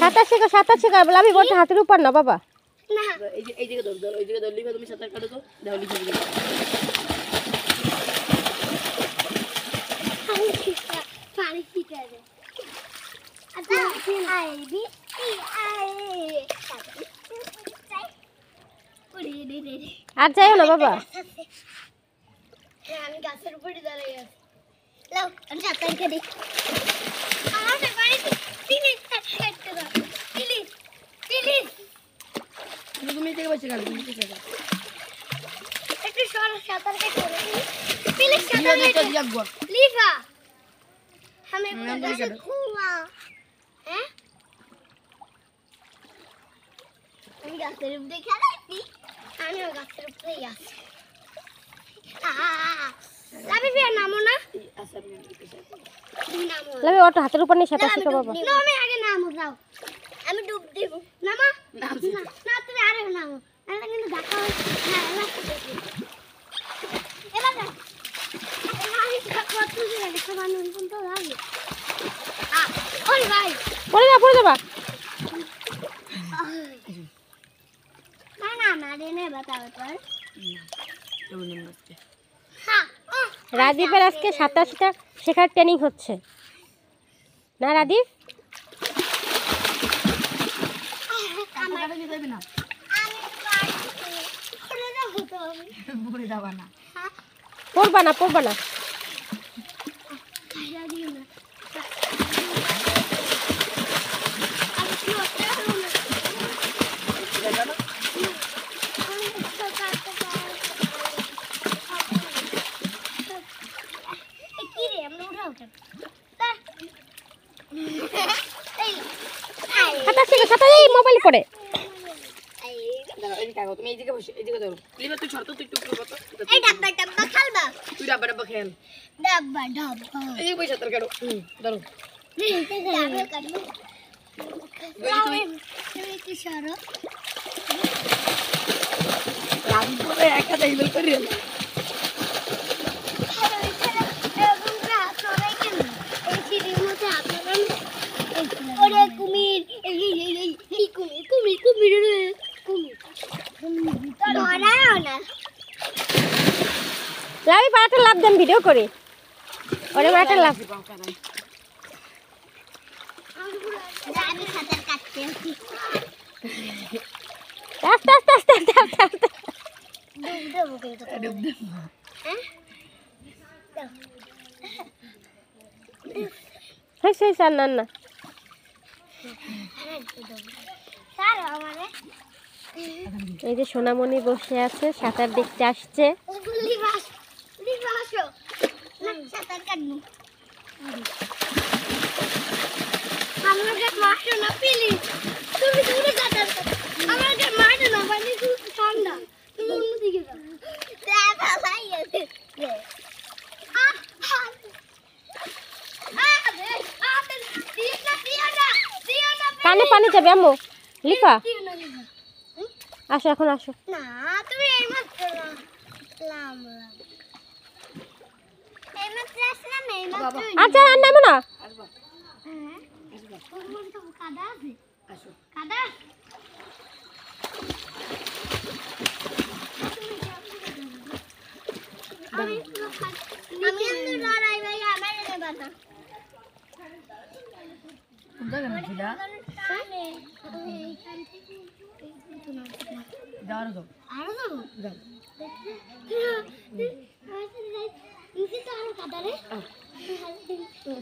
সাঁতার শেখো বলে আমি বলতে হাতের উপর না বাবা। না এই দিকে ধর ওই দিকে ধরলি তুমি সাঁতার কাটো তো দাও লিখে দিবে। পানি শিখা দে। আচ্ছা আই বি ই আই আর যাইও না বাবা। আমি গাছের উপরে দাঁড়িয়ে আছি। লাও আমি সাঁতার কাটি। আমার পানি প্লিজ কাটতে দাও প্লিজ প্লিজ। তুমি থেকে বসে কাটো তুমি থেকে কাটো। একটু সরো সাঁতার কাটতে প্লিজ সাঁতার দিও কাটতে যাবো লিভা আমি গাছে ঘুমা। হ্যাঁ আমি গাছের উপরে খেলাইছি। আমিও গাছের উপরেই আছি। লাভি ফিরে নামো না। আচ্ছা আমি তুমি নামো। লাভি ওটা হাতের উপর নিয়ে সাঁতার শেখো বাবা। না আমি আগে নামো যাও। আমি ডুব দিব। নামা না তুমি আরে নামো। আমি কিন্তু ধাক্কা না এবার না আমি কত দূরে গেছে মানুষ কোন তো লাগে। ওই ভাই পড়ে যাবা। না রে বাতাও তোর। রাজীবের আজকে সাঁতার শেখার ট্রেনিং হচ্ছে না রাজীব? পড়বা না সাঁতার এই মোবাইল পড়ে। তুমি এইদিকে বসে এইদিকে ধরো লিবা তুই শর্ত তুই একটু উপরে বসো। এই ডাব্বা খেলবা তুই ডাব্বা খেল ডাব্বা এই বসে সাঁতার কাটো ধরো ডাব্বা কাটবো। তুমি কি সরো রাজপুরে একা দেখবেল করি কুমির লাভি পাড়াটা লাভ দেন ভিডিও করে ওরে পাড়াটা লাভ। আস্তে না এই যে সোনামণি বসে আছে সাঁতার দেখতে আসছে। ঠান্ডা তুমি অন্যদিকে যাও। কানে পানি যাবে আম্মু। লিফা আসো এখন আসো। না তুমি এই মাত্র আচ্ছা আর নামো না। কাদা আছে কাদা আমি লড়াই ভাই আমার এনে বাতা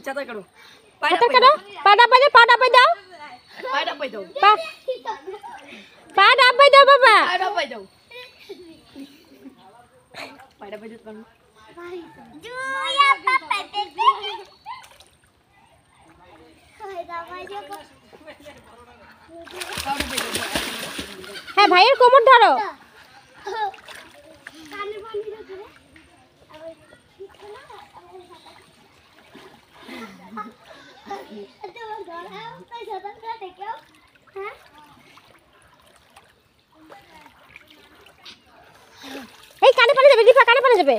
সাঁতার কাটো পাটা কাটো পাটা পাই দাও পাটা পাই দাও বাবা। হ্যাঁ ভাইয়ের কোমর ধরো। পানি যাবে লিফা, কানে পানি যাবে।